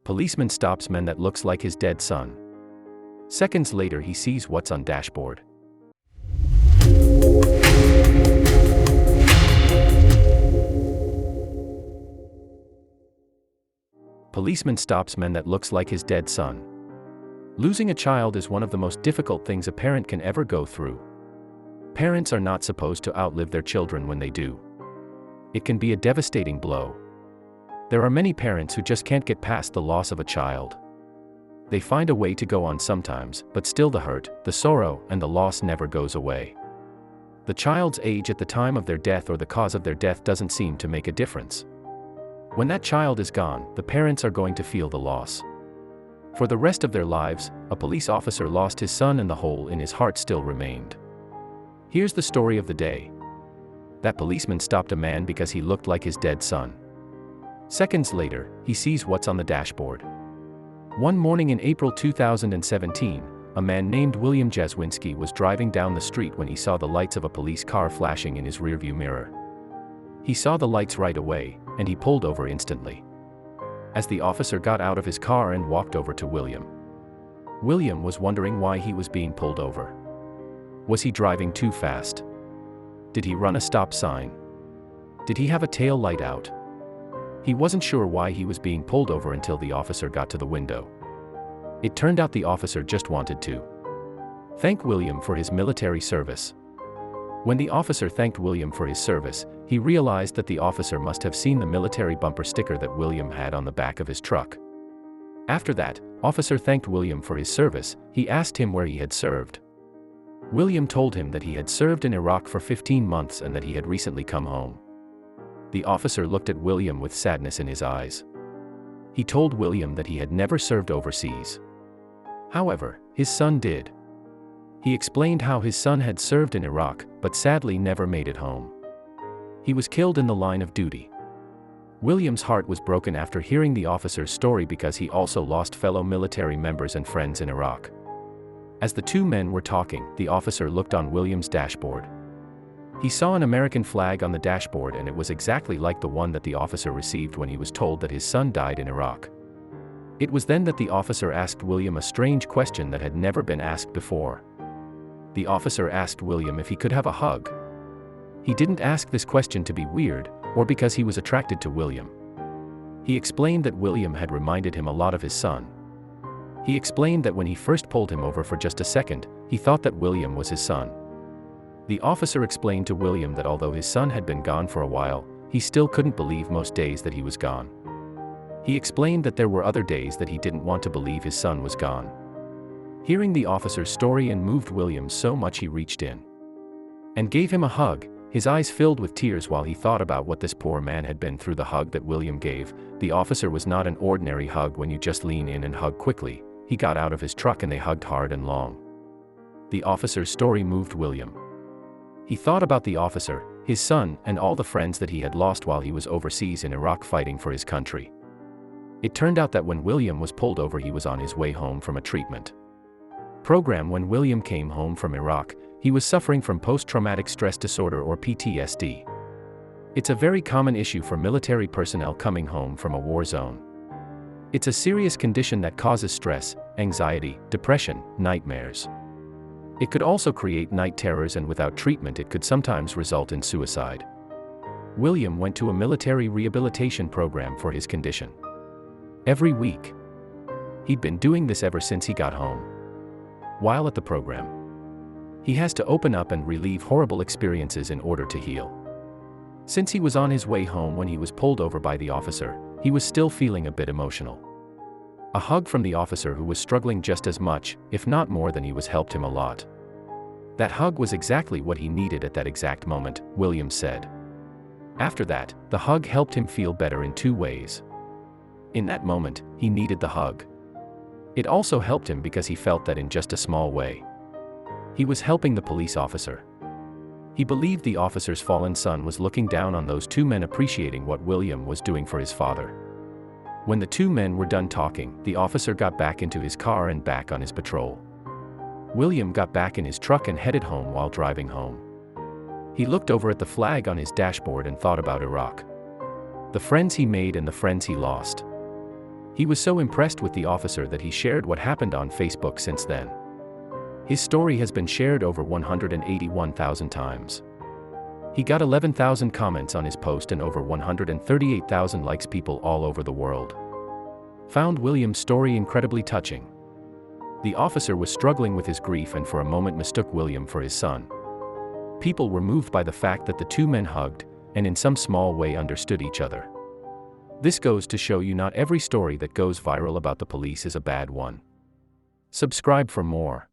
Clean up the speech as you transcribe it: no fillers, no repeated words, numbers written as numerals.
Policeman stops man that looks like his dead son. Seconds later he sees what's on dashboard. Policeman stops man that looks like his dead son. Losing a child is one of the most difficult things a parent can ever go through. Parents are not supposed to outlive their children when they do. It can be a devastating blow. There are many parents who just can't get past the loss of a child. They find a way to go on sometimes, but still the hurt, the sorrow, and the loss never goes away. The child's age at the time of their death or the cause of their death doesn't seem to make a difference. When that child is gone, the parents are going to feel the loss. For the rest of their lives, a police officer lost his son and the hole in his heart still remained. Here's the story of the day. That policeman stopped a man because he looked like his dead son. Seconds later, he sees what's on the dashboard. One morning in April 2017, a man named William Jaswinski was driving down the street when he saw the lights of a police car flashing in his rearview mirror. He saw the lights right away, and he pulled over instantly. As the officer got out of his car and walked over to William, William was wondering why he was being pulled over. Was he driving too fast? Did he run a stop sign? Did he have a tail light out? He wasn't sure why he was being pulled over until the officer got to the window. It turned out the officer just wanted to thank William for his military service. When the officer thanked William for his service, he realized that the officer must have seen the military bumper sticker that William had on the back of his truck. After that, officer thanked William for his service. He asked him where he had served. William told him that he had served in Iraq for 15 months and that he had recently come home. The officer looked at William with sadness in his eyes. He told William that he had never served overseas. However, his son did. He explained how his son had served in Iraq, but sadly never made it home. He was killed in the line of duty. William's heart was broken after hearing the officer's story because he also lost fellow military members and friends in Iraq. As the two men were talking, the officer looked on William's dashboard. He saw an American flag on the dashboard and it was exactly like the one that the officer received when he was told that his son died in Iraq. It was then that the officer asked William a strange question that had never been asked before. The officer asked William if he could have a hug. He didn't ask this question to be weird, or because he was attracted to William. He explained that William had reminded him a lot of his son. He explained that when he first pulled him over for just a second, he thought that William was his son. The officer explained to William that although his son had been gone for a while, he still couldn't believe most days that he was gone. He explained that there were other days that he didn't want to believe his son was gone. Hearing the officer's story and moved William so much he reached in and gave him a hug, his eyes filled with tears while he thought about what this poor man had been through. The hug that William gave the officer was not an ordinary hug when you just lean in and hug quickly. He got out of his truck and they hugged hard and long. The officer's story moved William. He thought about the officer, his son, and all the friends that he had lost while he was overseas in Iraq fighting for his country. It turned out that when William was pulled over, he was on his way home from a treatment program. When William came home from Iraq, he was suffering from post-traumatic stress disorder or PTSD. It's a very common issue for military personnel coming home from a war zone. It's a serious condition that causes stress, anxiety, depression, nightmares. It could also create night terrors, and without treatment it could sometimes result in suicide. William went to a military rehabilitation program for his condition. Every week. He'd been doing this ever since he got home. While at the program, he has to open up and relive horrible experiences in order to heal. Since he was on his way home when he was pulled over by the officer, he was still feeling a bit emotional. A hug from the officer, who was struggling just as much, if not more than he was, helped him a lot. That hug was exactly what he needed at that exact moment, William said. After that, the hug helped him feel better in two ways. In that moment, he needed the hug. It also helped him because he felt that in just a small way, he was helping the police officer. He believed the officer's fallen son was looking down on those two men, appreciating what William was doing for his father. When the two men were done talking, the officer got back into his car and back on his patrol. William got back in his truck and headed home. While driving home, he looked over at the flag on his dashboard and thought about Iraq, the friends he made and the friends he lost. He was so impressed with the officer that he shared what happened on Facebook since then. His story has been shared over 181,000 times. He got 11,000 comments on his post and over 138,000 likes. People all over the world found William's story incredibly touching. The officer was struggling with his grief and for a moment mistook William for his son. People were moved by the fact that the two men hugged, and in some small way understood each other. This goes to show you not every story that goes viral about the police is a bad one. Subscribe for more.